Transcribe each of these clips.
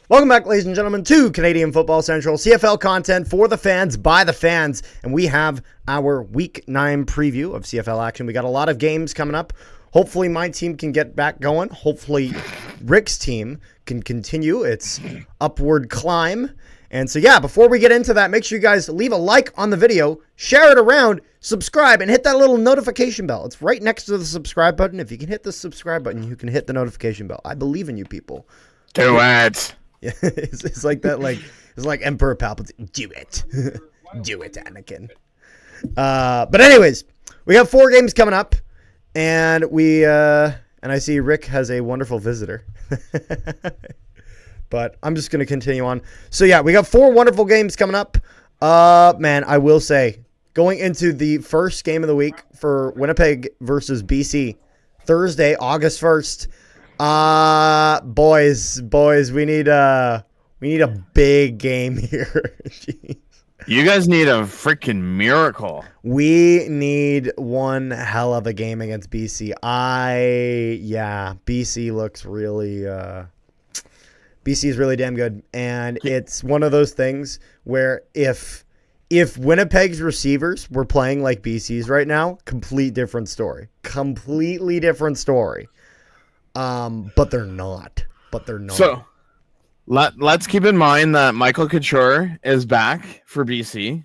Welcome back, ladies and gentlemen, to Canadian Football Central, CFL content for the fans, by the fans, and we have our Week 9 preview of CFL action. We got a lot of games coming up. Hopefully my team can get back going. Hopefully Rick's team can continue its upward climb. And so, yeah, before we get into that, make sure you guys leave a like on the video, share it around, subscribe, and hit that little notification bell. It's right next to the subscribe button. If you can hit the subscribe button, you can hit the notification bell. I believe in you people. Do it. Yeah, it's like that, it's like Emperor Palpatine. Do it. Do it, Anakin. But anyways, we have 4 games coming up, and I see Rick has a wonderful visitor. But I'm just going to continue on. So yeah, we got 4 wonderful games coming up. Man, I will say, going into the first game of the week for Winnipeg versus BC, Thursday, August 1st. Boys, we need a big game here. Jeez. You guys need a freaking miracle. We need one hell of a game against BC. BC looks really, BC is really damn good. And it's one of those things where if Winnipeg's receivers were playing like BC's right now, completely different story. But they're not. So let's keep in mind that Michael Couture is back for BC.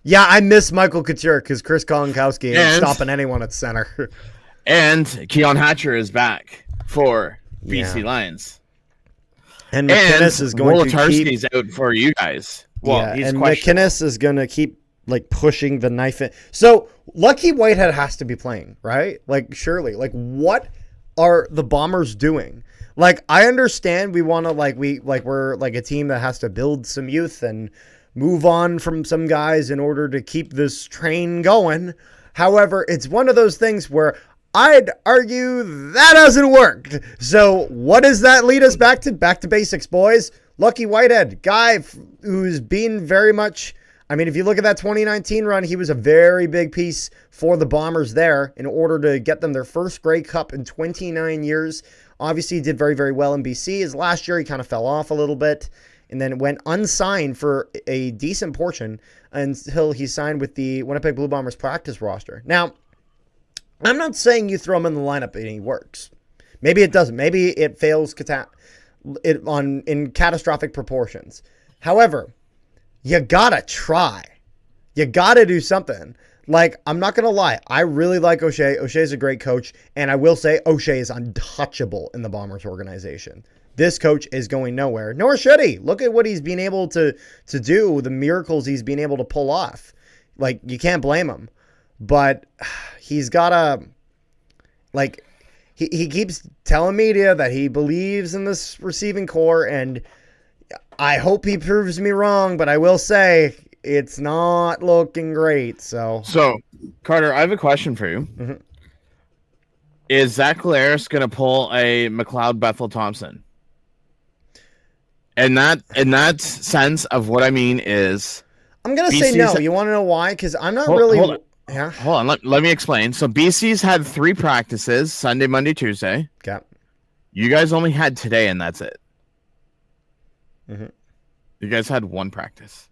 Yeah, I miss Michael Couture because Chris Kolinkowski ain't stopping anyone at center. And Keon Hatcher is back for BC Lions. And McInnes is going to keep out for you guys. Well, he's and McInnes is going to keep pushing the knife in. So Lucky Whitehead has to be playing, right? Surely. What are the Bombers doing? I understand we want to we're a team that has to build some youth and move on from some guys in order to keep this train going. However, it's one of those things where I'd argue that hasn't worked. So what does that lead us back to? Back to basics, boys. Lucky Whitehead, guy who's been very much, if you look at that 2019 run, he was a very big piece for the Bombers there in order to get them their first Grey Cup in 29 years. Obviously, he did very, very well in BC. His last year, he kind of fell off a little bit and then went unsigned for a decent portion until he signed with the Winnipeg Blue Bombers practice roster. Now, I'm not saying you throw him in the lineup and he works. Maybe it doesn't. Maybe it fails in catastrophic proportions. However, you gotta try. You gotta do something. I'm not gonna lie. I really like O'Shea. O'Shea's a great coach. And I will say O'Shea is untouchable in the Bombers organization. This coach is going nowhere. Nor should he. Look at what he's been able to do. The miracles he's been able to pull off. You can't blame him. But he's gotta, he keeps telling media that he believes in this receiving core, and I hope he proves me wrong, but I will say it's not looking great. So Carter, I have a question for you. Mm-hmm. Is Zach Collaros going to pull a McLeod Bethel Thompson? And that sense of what I mean is, I'm going to say no. You want to know why? Because I'm not really. Hold on. Let me explain. So BC's had 3 practices, Sunday, Monday, Tuesday. Okay. You guys only had today, and that's it. Mm-hmm. You guys had 1 practice.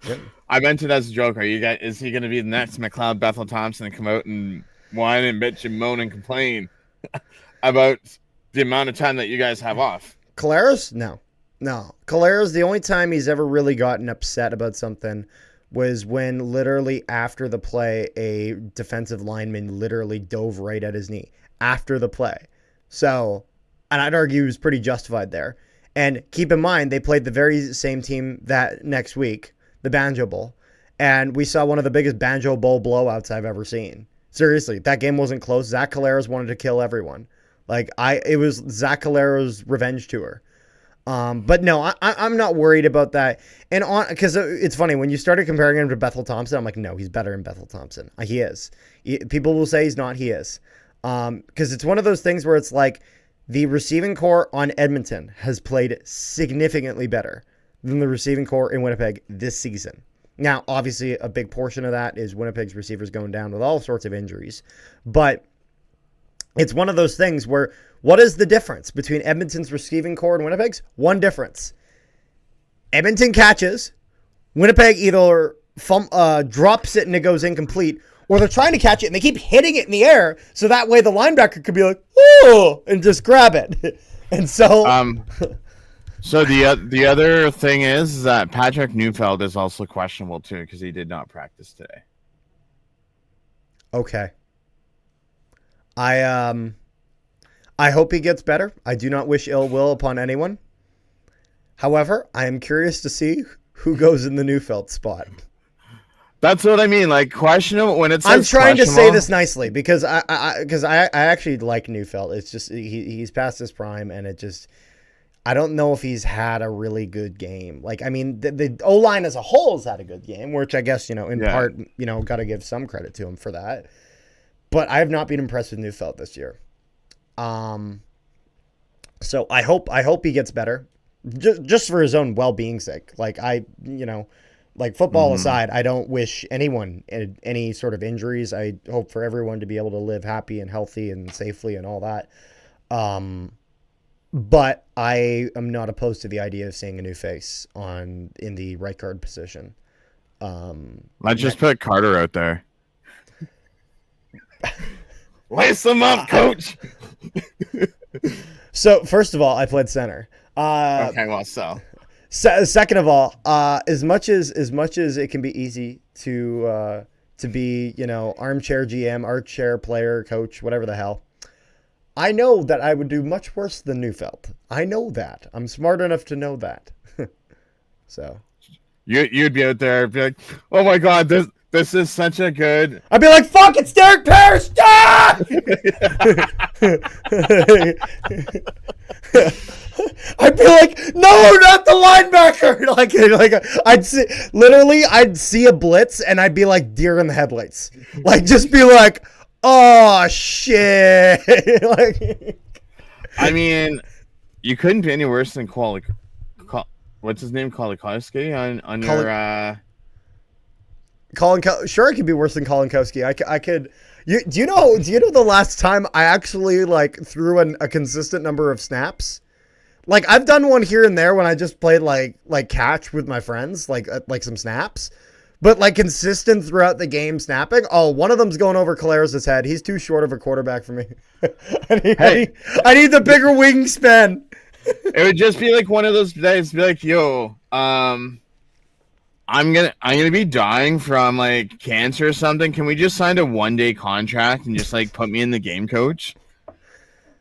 Yep. I meant it as a joke. Is he going to be the next McLeod Bethel Thompson and come out and whine and bitch and moan and complain about the amount of time that you guys have off? Collaros? No. Collaros, the only time he's ever really gotten upset about something was when literally after the play, a defensive lineman literally dove right at his knee after the play. So, and I'd argue he was pretty justified there. And keep in mind, they played the very same team that next week, the Banjo Bowl. And we saw one of the biggest Banjo Bowl blowouts I've ever seen. Seriously, that game wasn't close. Zach Collaros wanted to kill everyone. It was Zach Collaros' revenge tour. But no, I'm not worried about that. And because it's funny, when you started comparing him to Bethel Thompson, I'm like, no, he's better than Bethel Thompson. He is. People will say he's not. He is. Because it's one of those things where it's the receiving core on Edmonton has played significantly better than the receiving core in Winnipeg this season. Now, obviously, a big portion of that is Winnipeg's receivers going down with all sorts of injuries. But it's one of those things where what is the difference between Edmonton's receiving core and Winnipeg's? One difference. Edmonton catches. Winnipeg either drops it and it goes incomplete, or they're trying to catch it and they keep hitting it in the air so that way the linebacker could be like, oh, and just grab it. And so... So the other thing is that Patrick Neufeld is also questionable too because he did not practice today. Okay. I hope he gets better. I do not wish ill will upon anyone. However, I am curious to see who goes in the Neufeld spot. That's what I mean. Like questionable when it says I'm trying to say this nicely because I actually like Neufeld. It's just he's past his prime and it just. I don't know if he's had a really good game. Like, I mean, the O-line as a whole has had a good game, which I guess, in part, got to give some credit to him for that. But I have not been impressed with Neufeld this year. So I hope he gets better just for his own well-being sake. Like football aside, I don't wish anyone any sort of injuries. I hope for everyone to be able to live happy and healthy and safely and all that. But I am not opposed to the idea of seeing a new face in the right guard position. Let's just put Carter out there. Lace him up, coach. So first of all, I played center. Okay, well, second of all, as much as it can be easy to be armchair GM, armchair player, coach, whatever the hell. I know that I would do much worse than Neufeld. I know that. I'm smart enough to know that. So you'd be out there and be like, oh my god, this is such a good. I'd be like, fuck, it's Derek Parrish! Ah! I'd be like, no, not the linebacker. I'd see a blitz and I'd be like deer in the headlights. Like, just be like, oh shit! I mean, you couldn't be any worse than what's his name, Kolikowski on your. Sure, it could be worse than Kolinkowski. I could. Do you know the last time I actually threw a consistent number of snaps? Like I've done one here and there when I just played like catch with my friends, like some snaps. But consistent throughout the game snapping. Oh, one of them's going over Caleres' head. He's too short of a quarterback for me. I need the bigger wingspan. It would just be like one of those days. Be like, yo, I'm gonna be dying from cancer or something. Can we just sign a 1-day contract and just put me in the game, coach?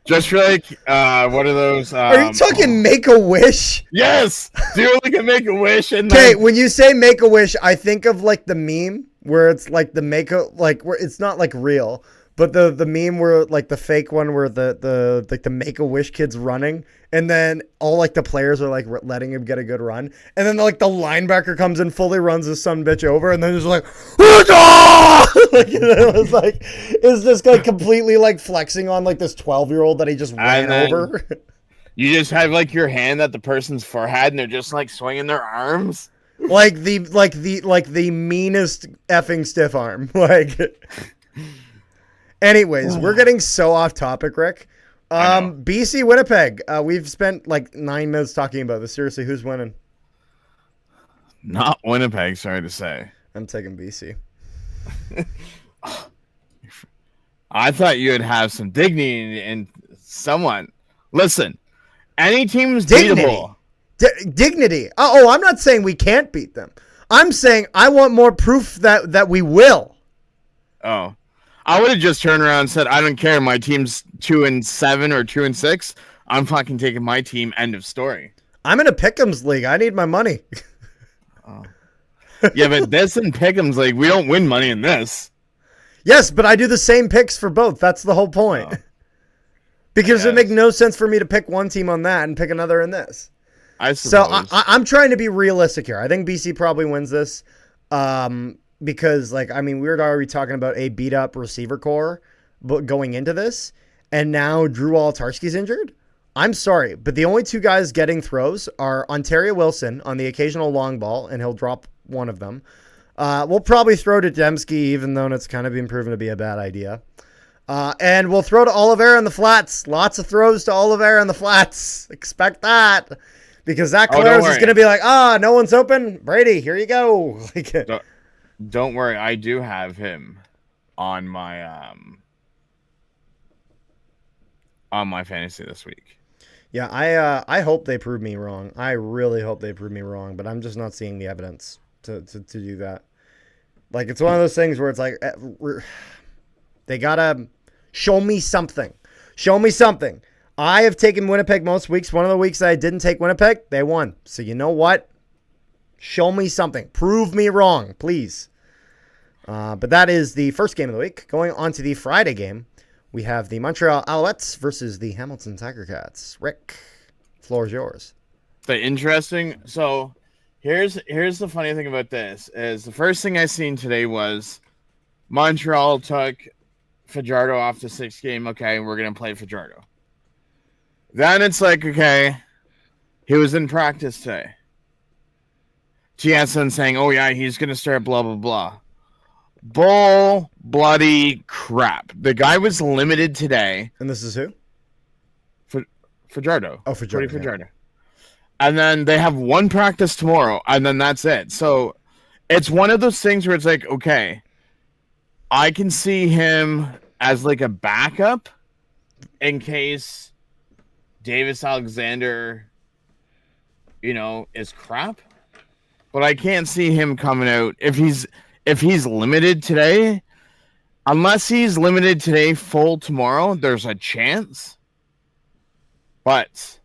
Just for what are those? Are you talking Make-A-Wish? Yes, do a Make-A-Wish. Okay, when you say Make-A-Wish, I think of the meme where it's the where it's not real, but the meme where the fake one where the Make-A-Wish kid's running, and then all the players are letting him get a good run, and then the linebacker comes and fully runs his son bitch over, and then just it's just completely flexing on this 12-year-old that he just ran over. You just have your hand at the person's forehead, and they're just swinging their arms, the meanest effing stiff arm. Anyways, we're getting so off topic, Rick. BC Winnipeg. We've spent 9 minutes talking about this. Seriously, who's winning? Not Winnipeg, sorry to say. I'm taking BC. I thought you would have some dignity in someone. Listen, any team's beatable. Dignity. Oh, I'm not saying we can't beat them. I'm saying I want more proof that we will. Oh. I would have just turned around and said, I don't care. My team's 2-7 or 2-6. I'm fucking taking my team. End of story. I'm in a Pick'ems league. I need my money. Oh. Yeah, but this and Pick'ems league, we don't win money in this. Yes, but I do the same picks for both. That's the whole point. Oh. Because it makes no sense for me to pick one team on that and pick another in this. I suppose. So I'm trying to be realistic here. I think BC probably wins this. Because, we were already talking about a beat-up receiver core going into this, and now Drew Wolotarski's injured. I'm sorry, but the only two guys getting throws are Ontario Wilson on the occasional long ball, and he'll drop one of them, We'll probably throw to Dembski, even though it's kind of been proven to be a bad idea. And we'll throw to Oliveira in the flats. Lots of throws to Oliveira in the flats. Expect that. Because that Collaros is going to be like, no one's open. Brady, here you go. Don't worry. I do have him on my fantasy this week. Yeah, I hope they prove me wrong. I really hope they prove me wrong, but I'm just not seeing the evidence to do that. Like, it's one of those things where it's like, they got to show me something. Show me something. I have taken Winnipeg most weeks. One of the weeks that I didn't take Winnipeg, they won. So you know what? Show me something. Prove me wrong, please. But that is the first game of the week. Going on to the Friday game, we have the Montreal Alouettes versus the Hamilton Tiger Cats. Rick, floor is yours. So here's the funny thing about this is the first thing I seen today was Montreal took Fajardo off the 6th game. Okay, we're going to play Fajardo. Then it's like, okay, he was in practice today. Jansen saying, oh, yeah, he's going to start blah, blah, blah. Bull bloody crap. The guy was limited today. And this is who? Fajardo. Oh, Fajardo. Fajardo. And then they have one practice tomorrow, and then that's it. So it's one of those things where it's like, okay, I can see him as like a backup in case Davis Alexander, is crap. But I can't see him coming out if he's limited today. Unless he's limited today, full tomorrow, there's a chance. But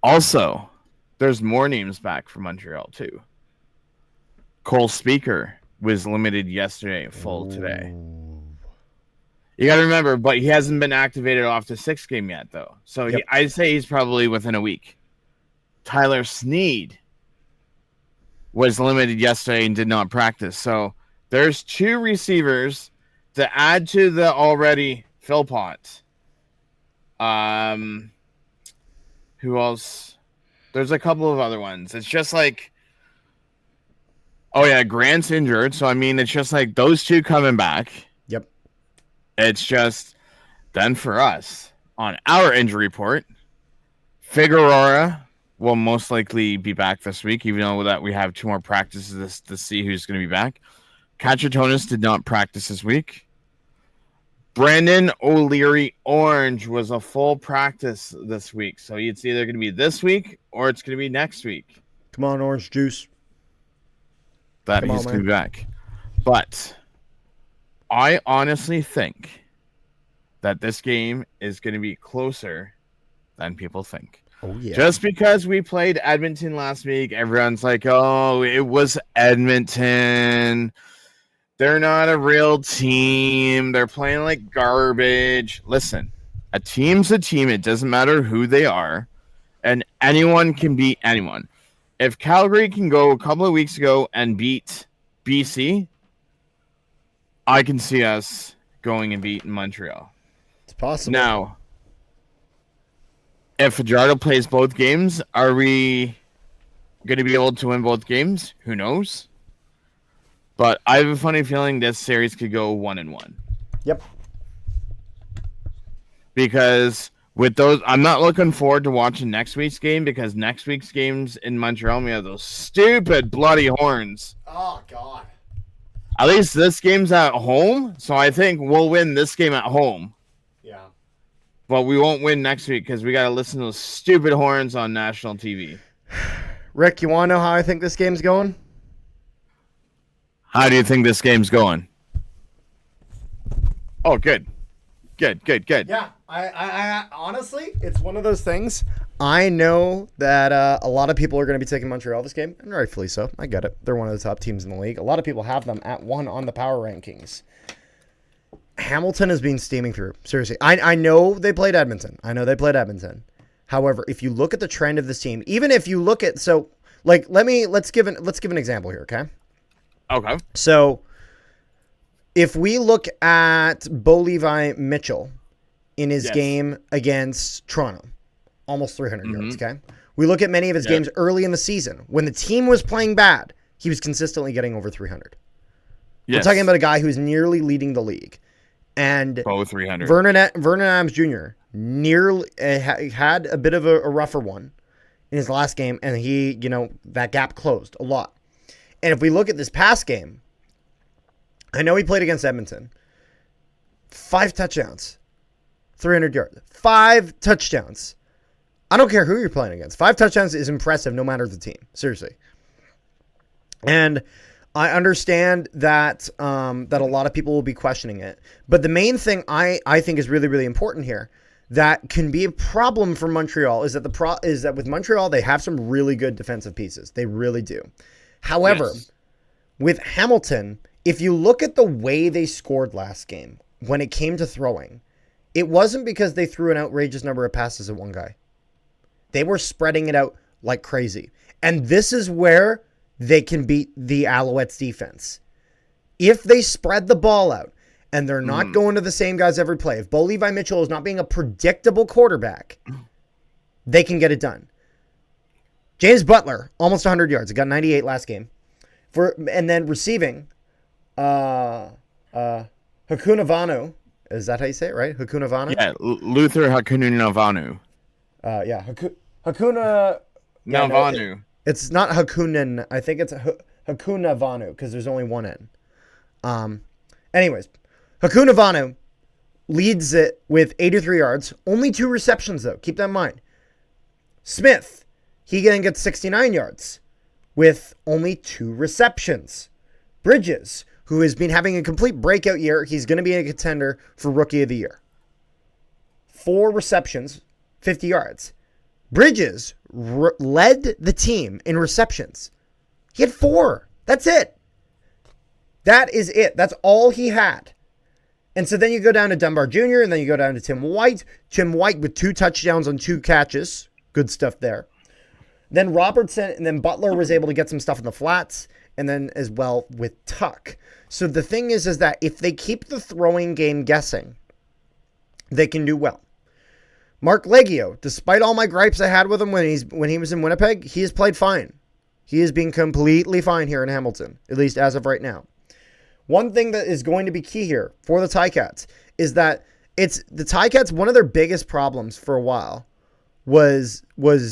also, there's more names back from Montreal too. Cole Speaker was limited yesterday, full today. You got to remember, but he hasn't been activated off the 6th game yet, though. So yep. I'd say he's probably within a week. Tyler Sneed was limited yesterday and did not practice. So there's 2 receivers to add to the already Philpott. Who else? There's a couple of other ones. It's just like, oh yeah, Grant's injured. So I mean, it's just like those 2 coming back. Yep. It's just then for us on our injury report, Figueroa will most likely be back this week, even though that we have 2 more practices to see who's going to be back. Katratonis did not practice this week. Brandon O'Leary Orange was a full practice this week. So it's either going to be this week or it's going to be next week. Come on, Orange Juice. That he's going to be back. But I honestly think that this game is going to be closer than people think. Oh, yeah. Just because we played Edmonton last week, everyone's like, oh, it was Edmonton. They're not a real team. They're playing like garbage. Listen, a team's a team. It doesn't matter who they are. And anyone can beat anyone. If Calgary can go a couple of weeks ago and beat BC, I can see us going and beating Montreal. It's possible. Now, if Fajardo plays both games, are we going to be able to win both games? Who knows? But I have a funny feeling this series could go 1-1. Yep. Because with those, I'm not looking forward to watching next week's game because next week's games in Montreal, we have those stupid bloody horns. Oh, God. At least this game's at home, so I think we'll win this game at home. Yeah. But we won't win next week because we got to listen to those stupid horns on national TV. Rick, you want to know how I think this game's going? How do you think this game's going? Oh, good. Good. Yeah, I honestly, it's one of those things. I know that a lot of people are going to be taking Montreal this game, and rightfully so. I get it. They're one of the top teams in the league. A lot of people have them at 1 on the power rankings. Hamilton has been steaming through. Seriously, I know they played Edmonton. However, if you look at the trend of this team, even if you look at let's give an example here, okay? Okay. So, if we look at Bo Levi Mitchell in his game against Toronto, almost 300 yards, okay? We look at many of his games early in the season when the team was playing bad. he was consistently getting over 300. Yes. We're talking about a guy who's nearly leading the league. And Both 300. Vernon Adams Jr. nearly had a bit of a rougher one in his last game, and he, that gap closed a lot. And if we look at this past game, I know he played against Edmonton. 5 touchdowns, 300 yards, 5 touchdowns. I don't care who you're playing against. 5 touchdowns is impressive no matter the team. Seriously. And I understand that that a lot of people will be questioning it. But the main thing I think is really, really important here that can be a problem for Montreal is that with Montreal, they have some really good defensive pieces. They really do. However, with Hamilton, if you look at the way they scored last game, when it came to throwing, it wasn't because they threw an outrageous number of passes at one guy. They were spreading it out like crazy. And this is where they can beat the Alouettes defense. If they spread the ball out and they're not going to the same guys every play, if Bo Levi Mitchell is not being a predictable quarterback, they can get it done. James Butler, almost 100 yards. He got 98 last game. And then receiving, Hakunavanu. Is that how you say it, right? Hakunavanu? Yeah, Luther Hakunavanu. Hakuna... Navanu. It's not Hakunin. I think it's Hakunavanu because there's only one N. Anyways, Hakunavanu leads it with 83 yards. Only 2 receptions, though. Keep that in mind. Smith, he then gets 69 yards with only 2 receptions. Bridges, who has been having a complete breakout year, he's going to be a contender for Rookie of the Year. 4 receptions, 50 yards. Bridges led the team in receptions. He had 4. That's it. That is it. That's all he had. And so then you go down to Dunbar Jr., and then you go down to Tim White. Tim White with 2 touchdowns on 2 catches. Good stuff there. Then Robertson, and then Butler was able to get some stuff in the flats, and then as well with Tuck. So the thing is that if they keep the throwing game guessing, they can do well. Mark Leggio, despite all my gripes I had with him when he was in Winnipeg, he has played fine. He is being completely fine here in Hamilton, at least as of right now. One thing that is going to be key here for the Ticats is that it's the Ticats, one of their biggest problems for a while was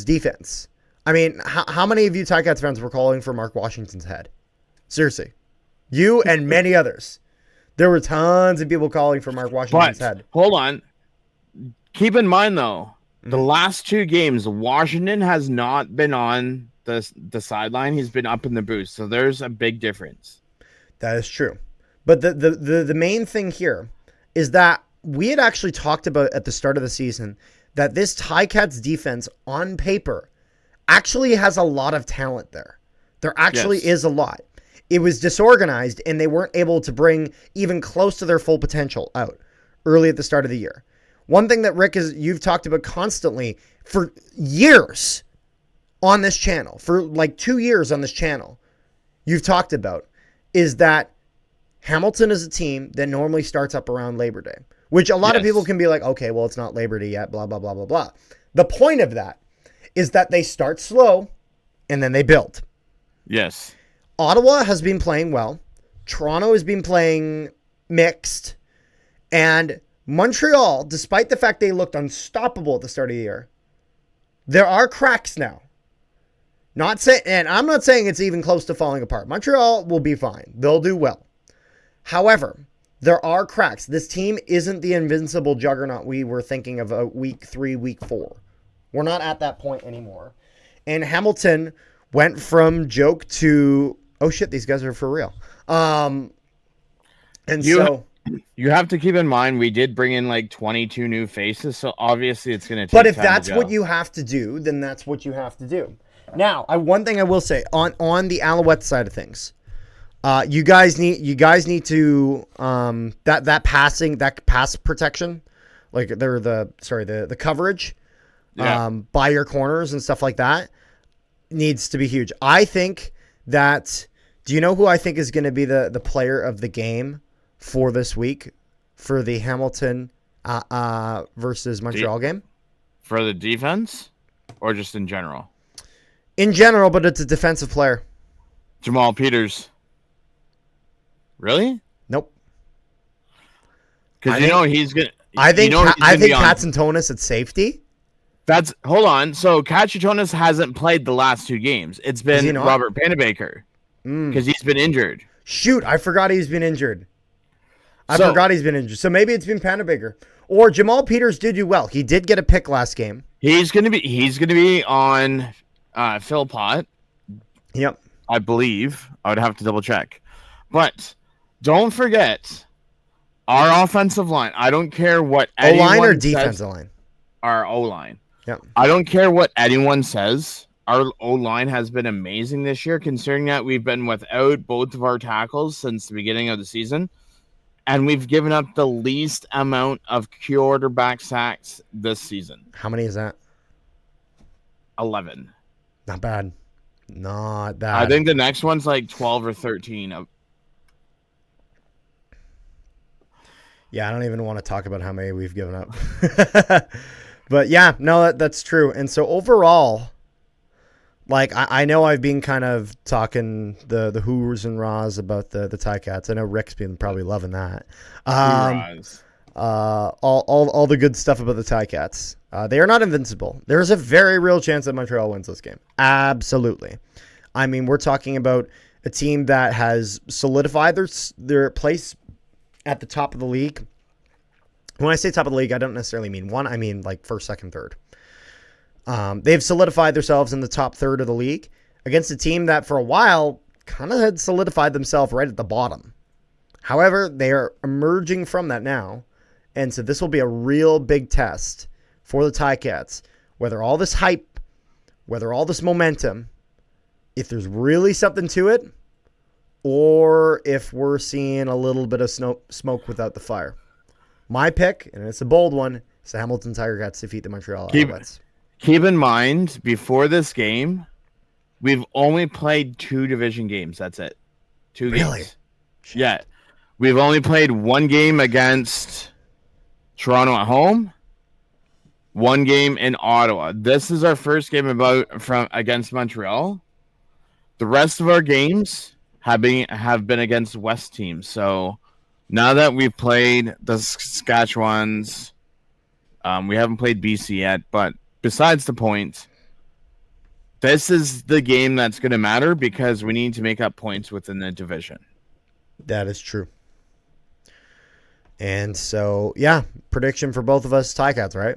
defense. I mean, how many of you Ticats fans were calling for Mark Washington's head? Seriously. You and many others. There were tons of people calling for Mark Washington's head. Hold on. Keep in mind, though, the last 2 games, Washington has not been on the sideline. He's been up in the booth. So there's a big difference. That is true. But the main thing here is that we had actually talked about at the start of the season that this Ticats defense on paper actually has a lot of talent there. There actually is a lot. It was disorganized, and they weren't able to bring even close to their full potential out early at the start of the year. One thing that, Rick, you've talked about constantly for years on this channel, for like 2 years on this channel, you've talked about is that Hamilton is a team that normally starts up around Labor Day, which a lot of people can be like, okay, well, it's not Labor Day yet, blah, blah, blah, blah, blah. The point of that is that they start slow and then they build. Yes. Ottawa has been playing well. Toronto has been playing mixed. And Montreal, despite the fact they looked unstoppable at the start of the year, there are cracks now. And I'm not saying it's even close to falling apart. Montreal will be fine. They'll do well. However, there are cracks. This team isn't the invincible juggernaut we were thinking of week 3, week 4. We're not at that point anymore. And Hamilton went from joke to, oh shit, these guys are for real. You have to keep in mind, we did bring in like 22 new faces, so obviously it's going to take But if time that's to go. what you have to do, then that's what you have to do. Now, one thing I will say on the Alouette side of things, you guys need to that pass protection, like the coverage, by your corners and stuff like that needs to be huge. I think that. Do you know who I think is going to be the player of the game for this week for the Hamilton versus Montreal game? For the defense or just in general? In general, but it's a defensive player. Jamal Peters. Really? Nope. Because he's gonna. I You think know he's I gonna be think on. Katsantonis at safety. Hold on. So Kachatonis hasn't played the last 2 games. It's Is he been not? Robert Panabaker because he's been injured. Shoot, I forgot he's been injured. So So maybe it's been Panabaker. Or Jamal Peters did do well. He did get a pick last game. he's gonna be on Phil Pott, Yep. I believe. I would have to double check. But don't forget our offensive line. I don't care what O-line or anyone defensive says. line? Our O-line. Yep. I don't care what anyone says. Our O-line has been amazing this year, considering that we've been without both of our tackles since the beginning of the season. And we've given up the least amount of quarterback sacks this season. How many is that? 11. Not bad. Not bad. I think the next one's like 12 or 13. Yeah, I don't even want to talk about how many we've given up. But yeah, no, that's true. And so overall, like I know I've been kind of talking the who's and rahs about the Ticats. I know Rick's been probably loving that. All the good stuff about the Ticats. They are not invincible. There is a very real chance that Montreal wins this game. Absolutely. I mean, we're talking about a team that has solidified their place at the top of the league. When I say top of the league, I don't necessarily mean one. I mean like first, second, third. They've solidified themselves in the top third of the league against a team that for a while kind of had solidified themselves right at the bottom. However, they are emerging from that now. And so this will be a real big test for the Ticats. Whether all this hype, whether all this momentum, if there's really something to it, or if we're seeing a little bit of smoke without the fire. My pick, and it's a bold one, is the Hamilton Tiger Cats defeat the Montreal Alouettes. Keep in mind, before this game, we've only played 2 division games. That's it. 2 games. Really? Yeah. We've only played 1 game against Toronto at home, 1 game in Ottawa. This is our first game against Montreal. The rest of our games have been against West teams. So now that we've played the Saskatchewans, we haven't played BC yet, but besides the point, this is the game that's going to matter because we need to make up points within the division. That is true. And so, yeah, prediction for both of us, Ticats, right?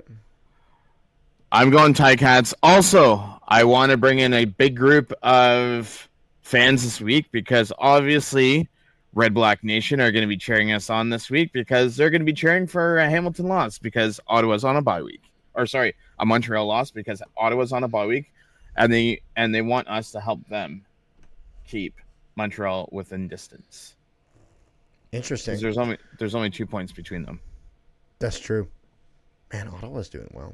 I'm going Ticats. Also, I want to bring in a big group of fans this week because obviously Red Black Nation are going to be cheering us on this week because they're going to be cheering for a Hamilton loss because Ottawa's on a bye week. Or sorry, a Montreal loss because Ottawa's on a bye week, and they want us to help them keep Montreal within distance. Interesting. There's only 2 points between them. That's true. Man, Ottawa's doing well.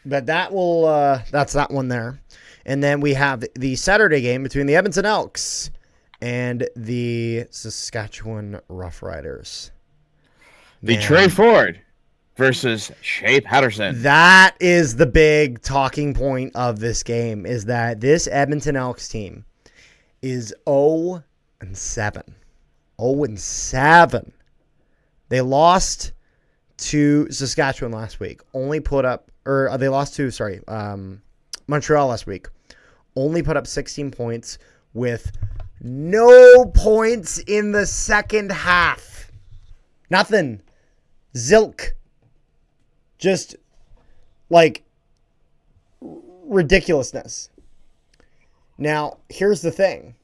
But that's that one there. And then we have the Saturday game between the Edmonton Elks and the Saskatchewan Roughriders. The Trey Ford versus Shea Patterson. That is the big talking point of this game, is that this Edmonton Elks team is 0-7. 0-7. They lost to Saskatchewan last week. They lost to Montreal last week. Only put up 16 points with no points in the second half. Nothing. Zilk. Just like ridiculousness. Now, here's the thing.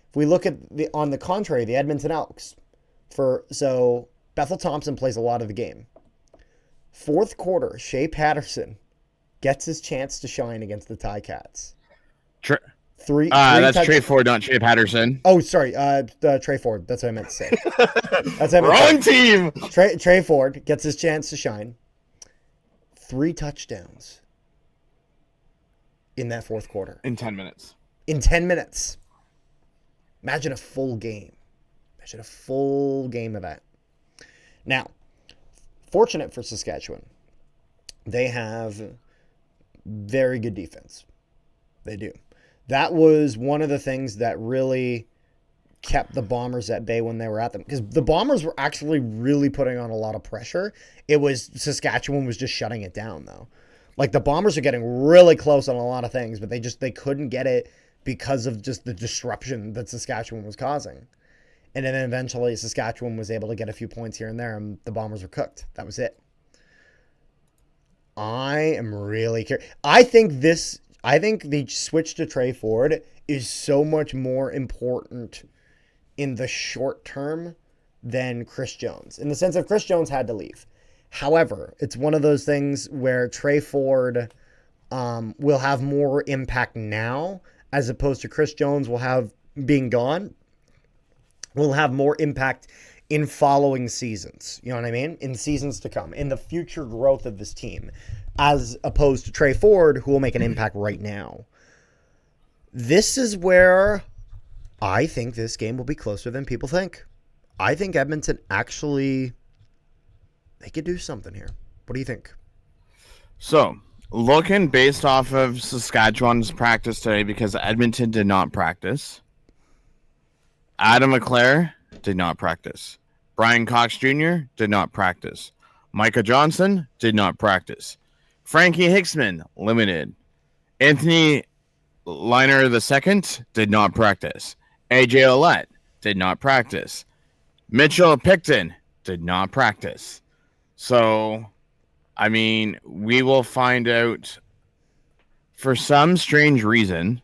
If we look at on the contrary, the Edmonton Elks, Bethel Thompson plays a lot of the game. Fourth quarter, Shea Patterson gets his chance to shine against the Ticats. That's Trey Ford, not Shea Patterson. Oh, sorry, Trey Ford. That's what I meant to say. Wrong team. Trey Ford gets his chance to shine. 3 touchdowns in that fourth quarter. In 10 minutes. Imagine a full game. Of that. Now, fortunate for Saskatchewan, they have very good defense. They do. That was one of the things that really kept the Bombers at bay when they were at them, because the Bombers were actually really putting on a lot of pressure. It was Saskatchewan was just shutting it down, though. Like, the Bombers are getting really close on a lot of things, but they couldn't get it because of just the disruption that Saskatchewan was causing. And then eventually Saskatchewan was able to get a few points here and there, and the Bombers were cooked. That was it. I am really curious. I think the switch to Trey Ford is so much more important in the short term than Chris Jones, in the sense of Chris Jones had to leave. However, it's one of those things where Trey Ford will have more impact now, as opposed to Chris Jones being gone, will have more impact in following seasons. You know what I mean? In seasons to come, in the future growth of this team, as opposed to Trey Ford, who will make an impact right now. This is where I think this game will be closer than people think. I think Edmonton actually, they could do something here. What do you think? So, looking based off of Saskatchewan's practice today, because Edmonton did not practice. Adam LeClaire did not practice. Brian Cox Jr. did not practice. Micah Johnson did not practice. Frankie Hicksman, limited. Anthony Liner II did not practice. AJ Ouellette did not practice. Mitchell Picton did not practice. So, I mean, we will find out for some strange reason.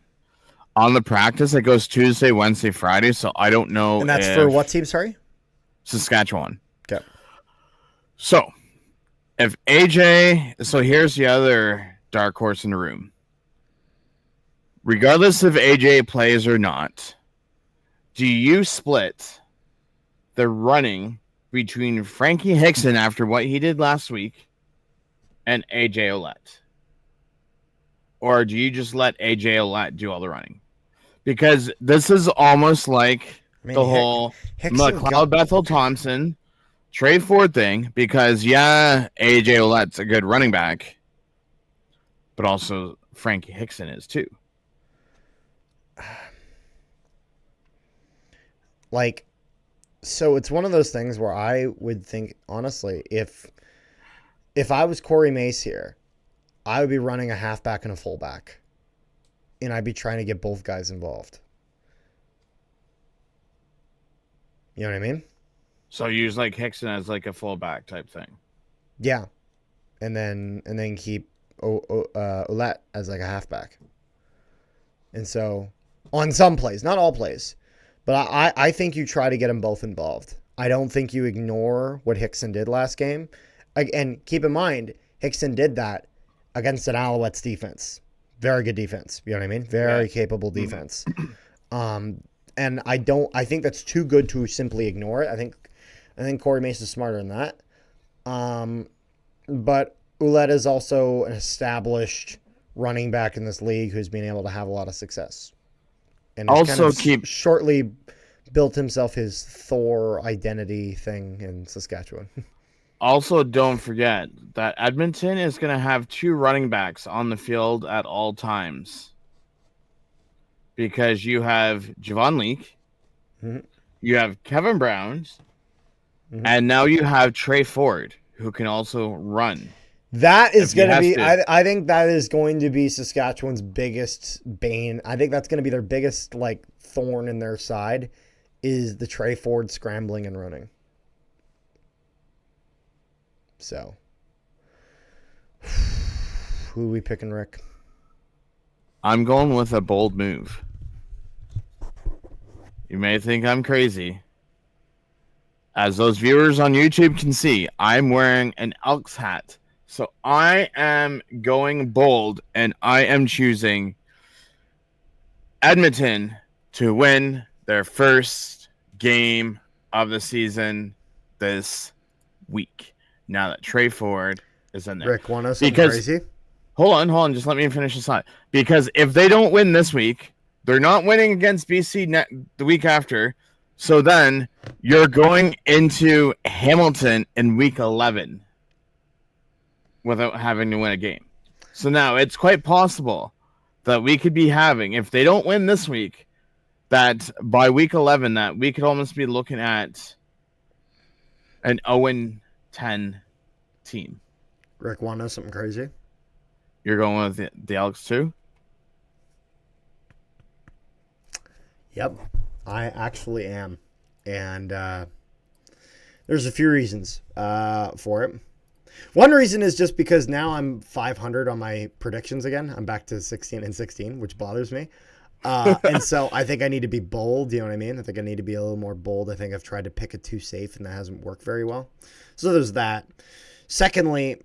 On the practice, it goes Tuesday, Wednesday, Friday, so I don't know. And that's for what team, sorry? Saskatchewan. Okay. So, if AJ... So, here's the other dark horse in the room. Regardless if AJ plays or not, do you split the running between Frankie Hickson after what he did last week and AJ Ouellette? Or do you just let AJ Ouellette do all the running? Because this is almost like the whole McLeod Bethel Thompson, Trey Ford thing. Because, yeah, AJ Ouellette's a good running back, but also Frankie Hickson is too. Like, so it's one of those things where I would think, honestly, if I was Corey Mace here, I would be running a halfback and a fullback, and I'd be trying to get both guys involved. You know what I mean? So use like Hickson as like a fullback type thing. Yeah, and then keep Ouellette as like a halfback. And so on some plays, not all plays, but I think you try to get them both involved. I don't think you ignore what Hickson did last game. And keep in mind, Hickson did that against an Alouettes defense. Very good defense. You know what I mean? Very capable defense. And I think that's too good to simply ignore it. I think Corey Mace is smarter than that. But Ouellette is also an established running back in this league who's been able to have a lot of success. And also shortly built himself his Thor identity thing in Saskatchewan. Also, don't forget that Edmonton is going to have two running backs on the field at all times. Because you have Javon Leake, you have Kevin Browns, and now you have Trey Ford, who can also run. That is going to be, I think that is going to be Saskatchewan's biggest bane. I think that's going to be their biggest like thorn in their side, is the Trey Ford scrambling and running. So, who are we picking, Rick? I'm going with a bold move. You may think I'm crazy. As those viewers on YouTube can see, I'm wearing an Elks hat. So I am going bold, and I am choosing Edmonton to win their first game of the season this week. Now that Trey Ford is in there. Rick, want to something crazy? Hold on. Just let me finish this thought. Because if they don't win this week, they're not winning against BC the week after. So then you're going into Hamilton in week 11 without having to win a game. So now it's quite possible that we could be having if they don't win this week. That by week 11, that we could almost be looking at an 0-10 team. Rick, want to know something crazy? You're going with the Elks too? Yep, I actually am. And there's a few reasons for it. One reason is just because now I'm 500 on my predictions again. I'm back to 16-16, which bothers me. And so I think I need to be bold. You know what I mean? I think I need to be a little more bold. I think I've tried to pick it too safe, and that hasn't worked very well. So there's that. Secondly,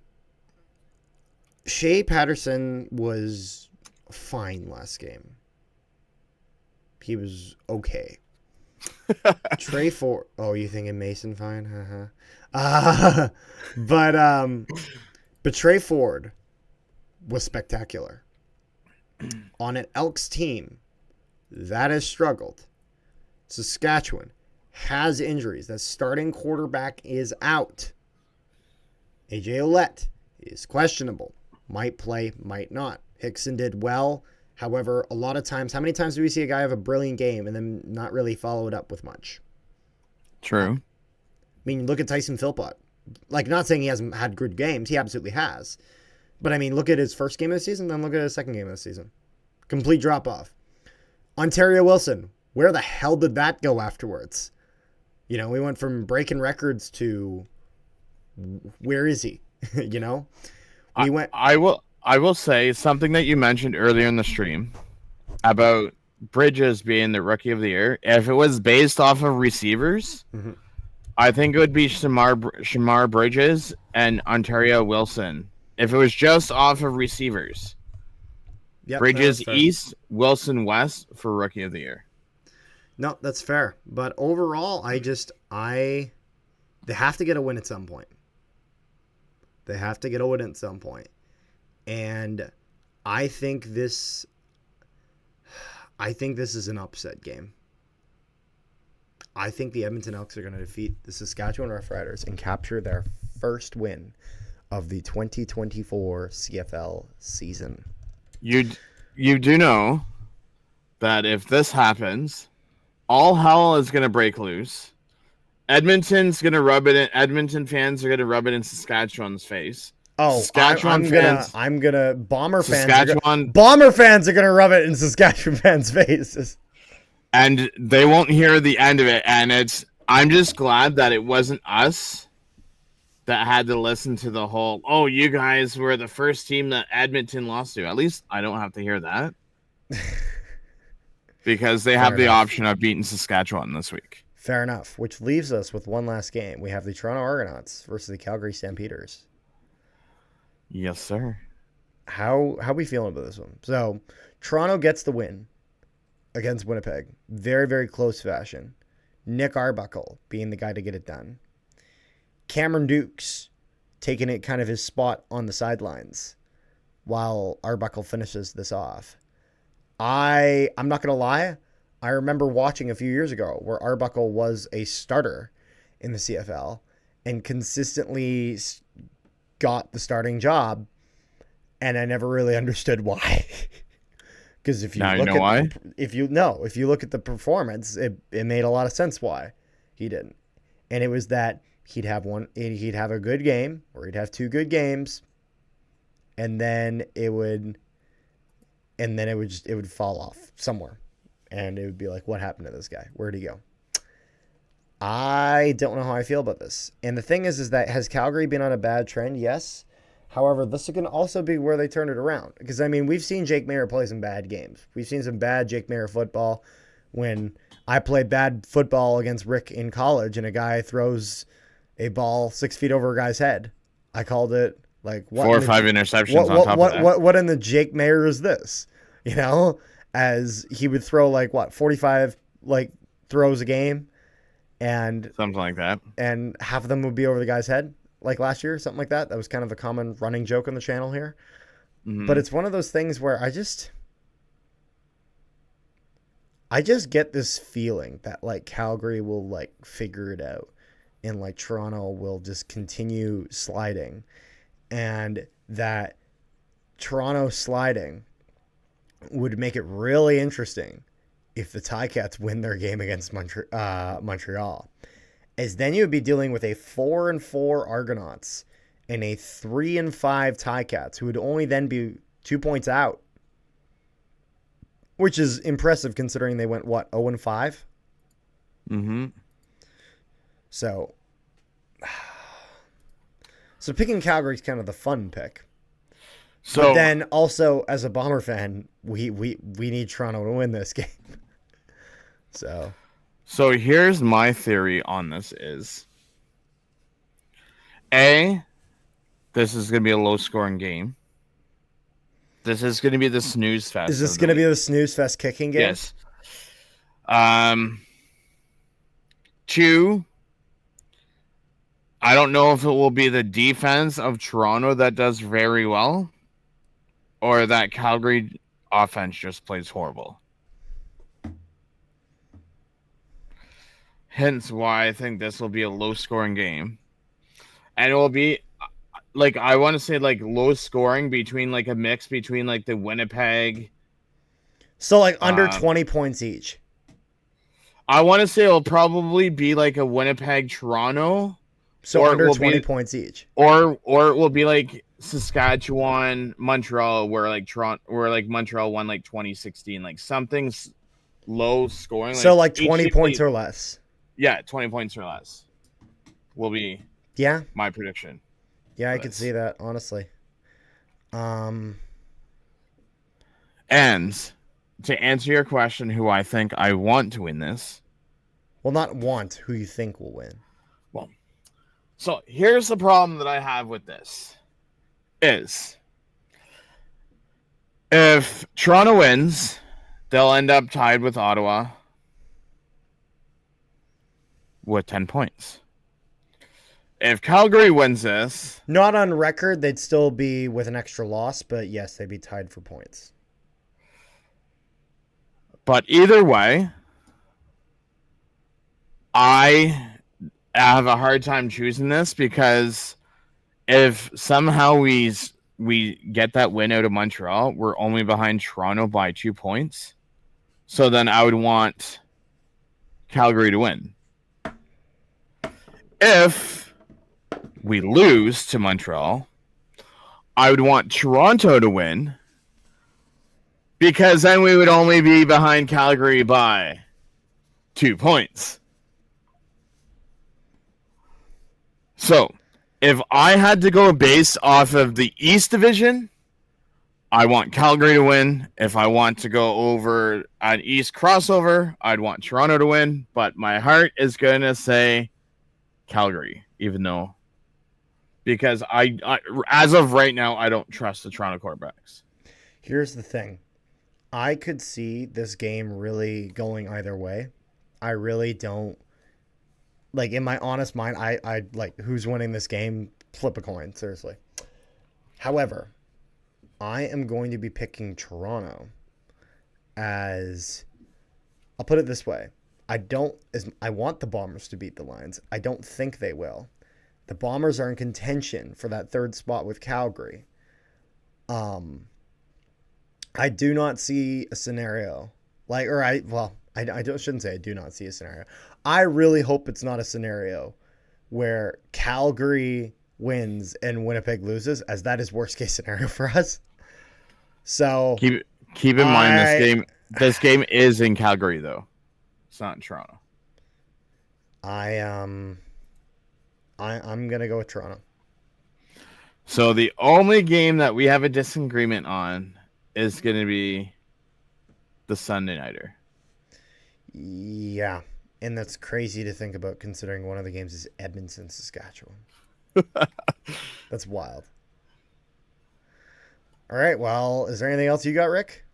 Shea Patterson was fine last game. He was okay. Trey Ford. Oh, you thinking Mason fine? But Trey Ford was spectacular. On an Elks team that has struggled, Saskatchewan has injuries. That starting quarterback is out. AJ Ouellette is questionable. Might play, might not. Hickson did well. However, a lot of times, how many times do we see a guy have a brilliant game and then not really follow it up with much? True. I mean, look at Tyson Philpott. Like, not saying he hasn't had good games. He absolutely has. But, I mean, look at his first game of the season, then look at his second game of the season. Complete drop-off. Ontario Wilson, where the hell did that go afterwards? You know, we went from breaking records to where is he? You know? I will say something that you mentioned earlier in the stream about Bridges being the rookie of the year. If it was based off of receivers, I think it would be Shamar Bridges and Ontario Wilson. If it was just off of receivers, Bridges East, Wilson West for rookie of the year. No, that's fair. But overall, they have to get a win at some point. They have to get a win at some point. And I think this is an upset game. I think the Edmonton Elks are going to defeat the Saskatchewan Roughriders and capture their first win of the 2024 CFL season. You do know that if this happens, all hell is going to break loose. Edmonton's going to rub it in. Edmonton fans are going to rub it in Saskatchewan's face. Oh, I'm gonna Bomber fans are gonna rub it in Saskatchewan fans' faces, and they won't hear the end of it. And I'm just glad that it wasn't us that had to listen to the whole. Oh, you guys were the first team that Edmonton lost to. At least I don't have to hear that because they have the option of beating Saskatchewan this week. Fair enough. Which leaves us with one last game. We have the Toronto Argonauts versus the Calgary Stampeders. Yes, sir. How we feeling about this one? So, Toronto gets the win against Winnipeg. Very, very close fashion. Nick Arbuckle being the guy to get it done. Cameron Dukes taking it kind of his spot on the sidelines while Arbuckle finishes this off. I'm not going to lie. I remember watching a few years ago where Arbuckle was a starter in the CFL and consistently got the starting job, and I never really understood why. Because if you look at the performance, it made a lot of sense why he didn't. And it was that he'd have a good game, or he'd have two good games, and then it would fall off somewhere, and it would be like, what happened to this guy? Where'd he go? I don't know how I feel about this. And the thing is that has Calgary been on a bad trend? Yes. However, this can also be where they turn it around. Because, I mean, we've seen Jake Maier play some bad games. We've seen some bad Jake Maier football. When I played bad football against Rick in college and a guy throws a ball 6 feet over a guy's head, I called it like, what? 4 or 5 interceptions on top of that. What in the Jake Maier is this? You know? As he would throw 45 throws a game. And something like that. And half of them would be over the guy's head, like last year, something like that. That was kind of a common running joke on the channel here. Mm-hmm. But it's one of those things where I just get this feeling that Calgary will figure it out, and Toronto will just continue sliding, and that Toronto sliding would make it really interesting if the Ticats win their game against Montreal, is then you would be dealing with a 4-4 Argonauts and a 3-5 Ticats, who would only then be 2 points out, which is impressive considering they went, what, 0-5? Mm-hmm. So picking Calgary is kind of the fun pick. So but then also, as a Bomber fan, we need Toronto to win this game. So here's my theory on this is, A, this is going to be a low-scoring game. This is going to be the snooze fest. Is this going to be the snooze fest kicking game? Yes. 2, I don't know if it will be the defense of Toronto that does very well, or that Calgary offense just plays horrible. Hence why I think this will be a low-scoring game. And it will be, like, I want to say, like, low-scoring between, like, a mix between, like, the Winnipeg. So, like, under 20 points each. I want to say it'll probably be, like, a Winnipeg-Toronto. So under 20 points each. Or it will be, like, Saskatchewan, Montreal, where Montreal won, like, 2016. Like, something's low-scoring. So, like 20 points or less. Yeah, 20 points or less will be my prediction. Yeah, I could see that, honestly. And to answer your question, who I think I want to win this. Well, not want, who you think will win. Well, so here's the problem that I have with this. Is if Toronto wins, they'll end up tied with Ottawa with 10 points. If Calgary wins this... Not on record, they'd still be with an extra loss, but yes, they'd be tied for points. But either way, I have a hard time choosing this, because if somehow we get that win out of Montreal, we're only behind Toronto by 2 points. So then I would want Calgary to win. If we lose to Montreal, I would want Toronto to win, because then we would only be behind Calgary by 2 points. So, if I had to go based off of the East Division, I want Calgary to win. If I want to go over an East crossover, I'd want Toronto to win. But my heart is going to say Calgary, even though, because I as of right now, I don't trust the Toronto quarterbacks. Here's the thing. I could see this game really going either way. I really don't. Like, in my honest mind, I like, who's winning this game? Flip a coin, seriously. However, I am going to be picking Toronto as, I'll put it this way. I want the Bombers to beat the Lions. I don't think they will. The Bombers are in contention for that third spot with Calgary. I do not see a scenario shouldn't say I do not see a scenario. I really hope it's not a scenario where Calgary wins and Winnipeg loses, as that is worst case scenario for us. So keep in mind this game is in Calgary, though. It's not in Toronto. I'm gonna go with Toronto. So the only game that we have a disagreement on is going to be the Sunday nighter. Yeah, and that's crazy to think about, considering one of the games is Edmonton, Saskatchewan. That's wild. All right, well, is there anything else you got, Rick?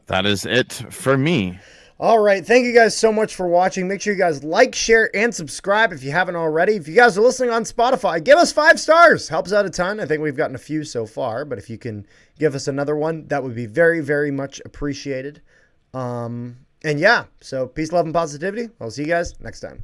That is it for me. All right, thank you guys so much for watching. Make sure you guys like, share, and subscribe if you haven't already. If you guys are listening on Spotify, give us 5 stars. Helps out a ton. I think we've gotten a few so far, but if you can give us another one, that would be very, very much appreciated. And yeah, so peace, love, and positivity. I'll see you guys next time.